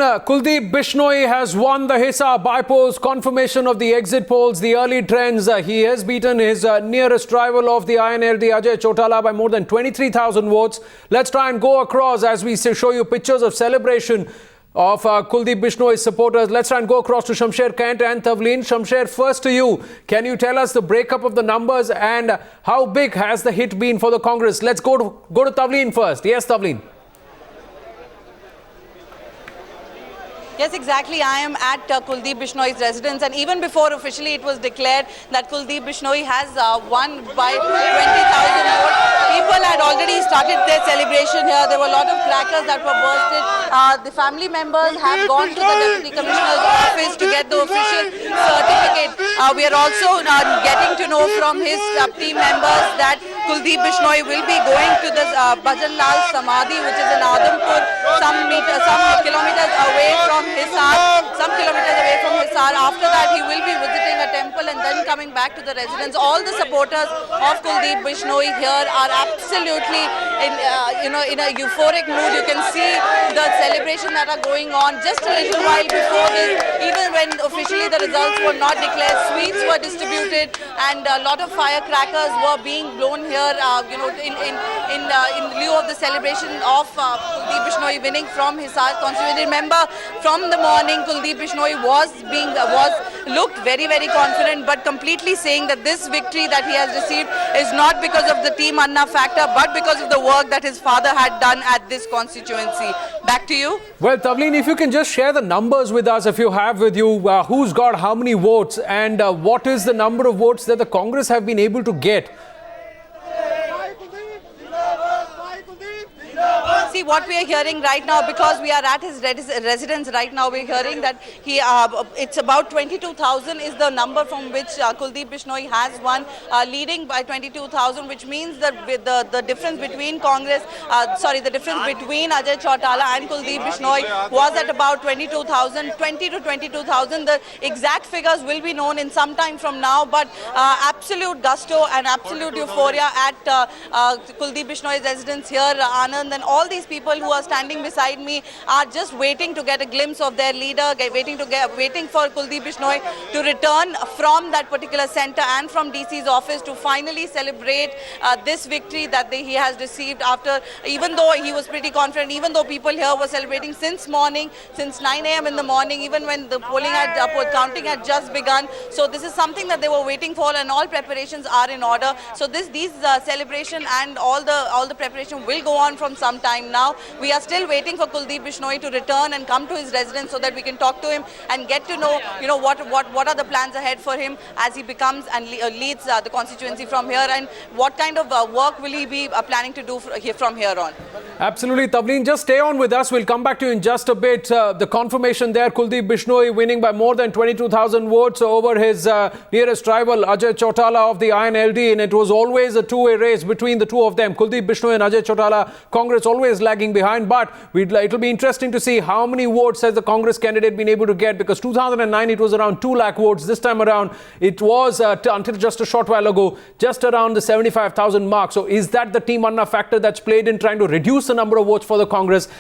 Kuldeep Bishnoi has won the Hisar by-polls. Confirmation of the exit polls, the early trends. He has beaten his nearest rival of the INLD, Ajay Chautala, by more than 23,000 votes. Let's try and go across as we show you pictures of celebration of Kuldeep Bishnoi's supporters. Let's try and go across to Shamsher Kent and Tavleen. Shamsher, first to you. Can you tell us the breakup of the numbers and how big has the hit been for the Congress? Let's go to Tavleen first. Yes, Tavleen. Yes, exactly. I am at Kuldeep Bishnoi's residence, and even before officially it was declared that Kuldeep Bishnoi has won by 20,000 votes, people had already started their celebration here. There were a lot of crackers that were bursted. The family members have gone to the Deputy Commissioner's office to get the official certificate. We are also getting to know from his team members that Kuldeep Bishnoi will be going to the Bhajan Lal Samadhi, which is in Adampur, some kilometers away from Hisar. After that, he will be visiting a temple and then coming back to the residence. All the supporters of Kuldeep Bishnoi here are absolutely in a euphoric mood. You can see the celebration that are going on. Just a little while before this, even when officially the results were not declared, sweets were distributed and a lot of firecrackers were being blown here. In lieu of the celebration of Kuldeep Bishnoi winning from Hisar constituency. Remember, from the morning, Kuldeep Bishnoi looked very, very confident, but completely saying that this victory that he has received is not because of the Team Anna factor, but because of the work that his father had done at this constituency. Back to you. Well, Tavleen, if you can just share the numbers with us, if you have with you, who's got how many votes and what is the number of votes that the Congress have been able to get? See, what we are hearing right now, because we are at his residence right now, we're hearing that it's about 22,000 is the number from which Kuldeep Bishnoi has won, leading by 22,000, which means that with the difference between the difference between Ajay Chautala and Kuldeep Bishnoi was at about 22,000, 20 to 22,000. The exact figures will be known in some time from now, but absolute gusto and absolute euphoria at Kuldeep Bishnoi's residence here, Anand, and all these people who are standing beside me are just waiting to get a glimpse of their leader, waiting for Kuldeep Bishnoi to return from that particular center and from DC's office to finally celebrate this victory that he has received after, even though he was pretty confident, even though people here were celebrating since morning, since 9 a.m. in the morning, even when the counting had just begun. So this is something that they were waiting for, and all preparations are in order. So these celebration and all the preparation will go on from some time now. We are still waiting for Kuldeep Bishnoi to return and come to his residence so that we can talk to him and get to know, what are the plans ahead for him as he becomes and leads the constituency from here, and what kind of work will he be planning to do from here on. Absolutely, Tavleen. Just stay on with us. We'll come back to you in just a bit. The confirmation there, Kuldeep Bishnoi winning by more than 22,000 votes over his nearest rival, Ajay Chautala of the INLD. And it was always a two-way race between the two of them. Kuldeep Bishnoi and Ajay Chautala. Congress always lagging behind. But it'll be interesting to see how many votes has the Congress candidate been able to get. Because 2009, it was around 2 lakh votes. This time around, it was, until just a short while ago, just around the 75,000 mark. So is that the Team Anna factor that's played in trying to reduce the number of votes for the Congress?